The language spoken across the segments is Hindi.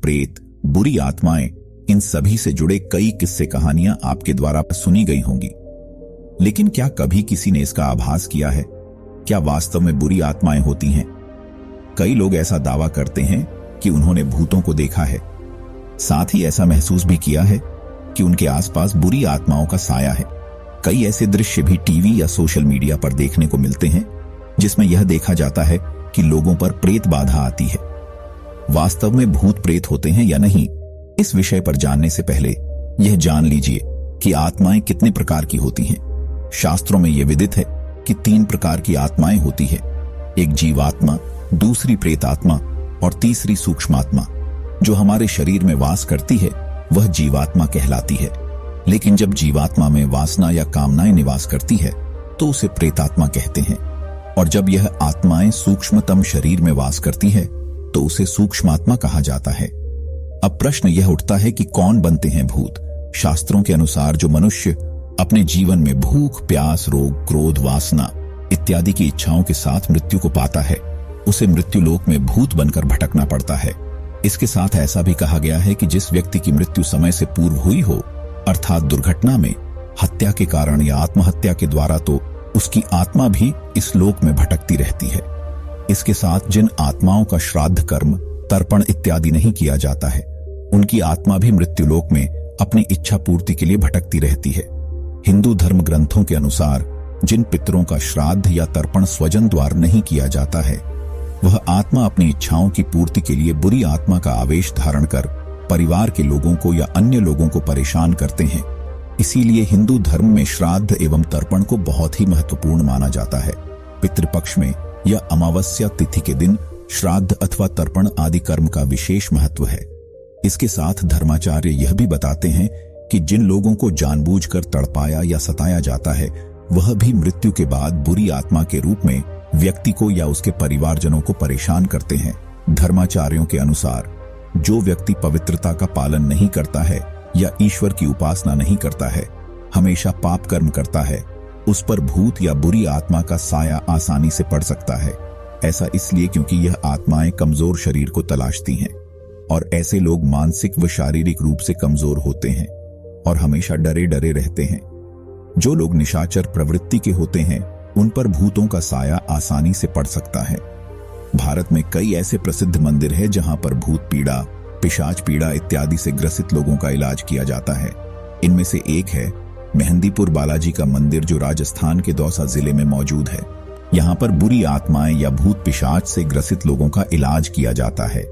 प्रेत, बुरी आत्माएं, इन सभी से जुड़े कई किस्से कहानियां आपके द्वारा सुनी गई होंगी। लेकिन क्या कभी किसी ने इसका आभास किया है? क्या वास्तव में बुरी आत्माएं होती हैं? कई लोग ऐसा दावा करते हैं कि उन्होंने भूतों को देखा है, साथ ही ऐसा महसूस भी किया है कि उनके आसपास बुरी आत्माओं का साया है। कई ऐसे दृश्य भी टीवी या सोशल मीडिया पर देखने को मिलते हैं जिसमें यह देखा जाता है कि लोगों पर प्रेत बाधा आती है। वास्तव में भूत प्रेत होते हैं या नहीं, इस विषय पर जानने से पहले यह जान लीजिए कि आत्माएं कितने प्रकार की होती हैं। शास्त्रों में यह विदित है कि 3 प्रकार की आत्माएं होती है। एक जीवात्मा, दूसरी प्रेतात्मा और तीसरी सूक्ष्मात्मा। जो हमारे शरीर में वास करती है वह जीवात्मा कहलाती है, लेकिन जब जीवात्मा में वासना या कामनाएं निवास करती है तो उसे प्रेतात्मा कहते हैं, और जब यह आत्माएं सूक्ष्मतम शरीर में वास करती है तो उसे सूक्ष्मात्मा कहा जाता है। अब प्रश्न यह उठता है कि कौन बनते हैं भूत? शास्त्रों के अनुसार जो मनुष्य अपने जीवन में भूख, प्यास, रोग, क्रोध, वासना इत्यादि की इच्छाओं के साथ मृत्यु को पाता है, उसे मृत्यु लोक में भूत बनकर भटकना पड़ता है। इसके साथ ऐसा भी कहा गया है कि जिस व्यक्ति की मृत्यु समय से पूर्व हुई हो, अर्थात दुर्घटना में, हत्या के कारण या आत्महत्या के द्वारा, तो उसकी आत्मा भी इस लोक में भटकती रहती है। इसके साथ जिन आत्माओं का श्राद्ध कर्म, तर्पण इत्यादि नहीं किया जाता है, उनकी आत्मा भी मृत्युलोक में अपनी इच्छा पूर्ति के लिए भटकती रहती है। हिंदू धर्म ग्रंथों के अनुसार जिन पितरों का श्राद्ध या तर्पण स्वजन द्वार नहीं किया जाता है, वह आत्मा अपनी इच्छाओं की पूर्ति के लिए बुरी आत्मा का आवेश धारण कर परिवार के लोगों को या अन्य लोगों को परेशान करते हैं। इसीलिए हिंदू धर्म में श्राद्ध एवं तर्पण को बहुत ही महत्वपूर्ण माना जाता है। पितृपक्ष में या अमावस्या तिथि के दिन श्राद्ध अथवा तर्पण आदि कर्म का विशेष महत्व है। इसके साथ धर्माचार्य यह भी बताते हैं कि जिन लोगों को जानबूझकर तड़पाया या सताया जाता है, वह भी मृत्यु के बाद बुरी आत्मा के रूप में व्यक्ति को या उसके परिवारजनों को परेशान करते हैं। धर्माचार्यों के अनुसार जो व्यक्ति पवित्रता का पालन नहीं करता है या ईश्वर की उपासना नहीं करता है, हमेशा पाप कर्म करता है, उस पर भूत या बुरी आत्मा का साया आसानी से पड़ सकता है। ऐसा इसलिए क्योंकि यह आत्माएं कमजोर शरीर को तलाशती हैं, और ऐसे लोग मानसिक व शारीरिक रूप से कमजोर होते हैं और हमेशा डरे डरे रहते हैं। जो लोग निशाचर प्रवृत्ति के होते हैं, उन पर भूतों का साया आसानी से पड़ सकता है। भारत में कई ऐसे प्रसिद्ध मंदिर हैं जहां पर भूत पीड़ा, पिशाच पीड़ा इत्यादि से ग्रसित लोगों का इलाज किया जाता है। इनमें से एक है मेहंदीपुर बालाजी का मंदिर, जो राजस्थान के दौसा जिले में मौजूद है। यहाँ पर बुरी आत्माएं या भूत पिशाच से ग्रसित लोगों का इलाज किया जाता है।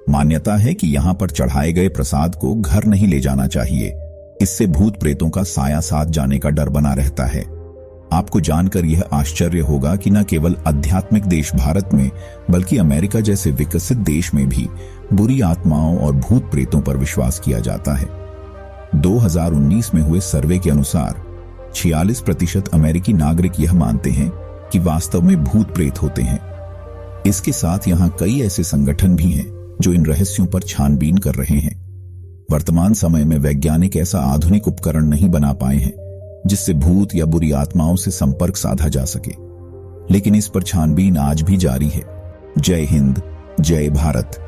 मान्यता है कि यहाँ पर चढ़ाए गए प्रसाद को घर नहीं ले जाना चाहिए, इससे भूत प्रेतों का साया साथ जाने का डर बना रहता है। आपको जानकर यह आश्चर्य होगा कि न केवल आध्यात्मिक देश भारत में, बल्कि अमेरिका जैसे विकसित देश में भी बुरी आत्माओं और भूत प्रेतों पर विश्वास किया जाता है। 2019 में हुए सर्वे के अनुसार 46% अमेरिकी नागरिक यह मानते हैं कि वास्तव में भूत प्रेत होते हैं। इसके साथ यहाँ कई ऐसे संगठन भी हैं जो इन रहस्यों पर छानबीन कर रहे हैं। वर्तमान समय में वैज्ञानिक ऐसा आधुनिक उपकरण नहीं बना पाए हैं जिससे भूत या बुरी आत्माओं से संपर्क साधा जा सके, लेकिन इस पर छानबीन आज भी जारी है। जय हिंद, जय भारत।